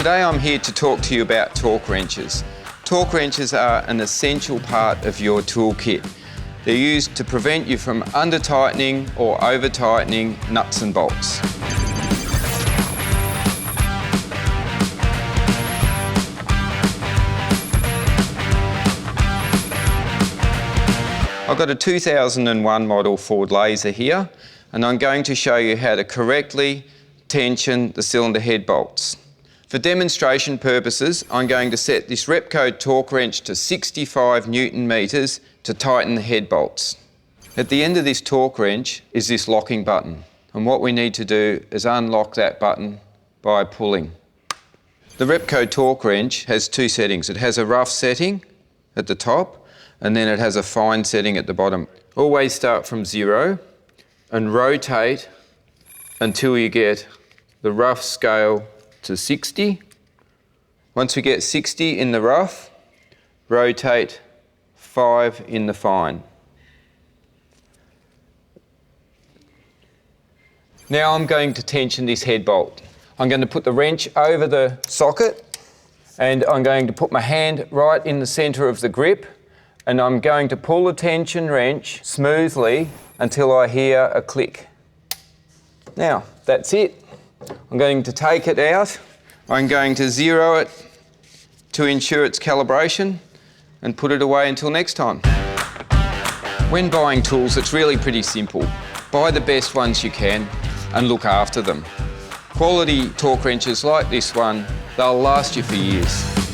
Today I'm here to talk to you about torque wrenches. Torque wrenches are an essential part of your toolkit. They're used to prevent you from under-tightening or over-tightening nuts and bolts. I've got a 2001 model Ford Laser here, and I'm going to show you how to correctly tension the cylinder head bolts. For demonstration purposes, I'm going to set this Repco torque wrench to 65 Newton meters to tighten the head bolts. At the end of this torque wrench is this locking button, and what we need to do is unlock that button by pulling. The Repco torque wrench has two settings. It has a rough setting at the top, and then it has a fine setting at the bottom. Always start from 0 and rotate until you get the rough scale to 60. Once we get 60 in the rough, rotate 5 in the fine. Now I'm going to tension this head bolt. I'm going to put the wrench over the socket, and I'm going to put my hand right in the centre of the grip, and I'm going to pull the tension wrench smoothly until I hear a click. Now, that's it. I'm going to take it out. I'm going to zero it to ensure its calibration and put it away until next time. When buying tools, it's really pretty simple. Buy the best ones you can and look after them. Quality torque wrenches like this one, they'll last you for years.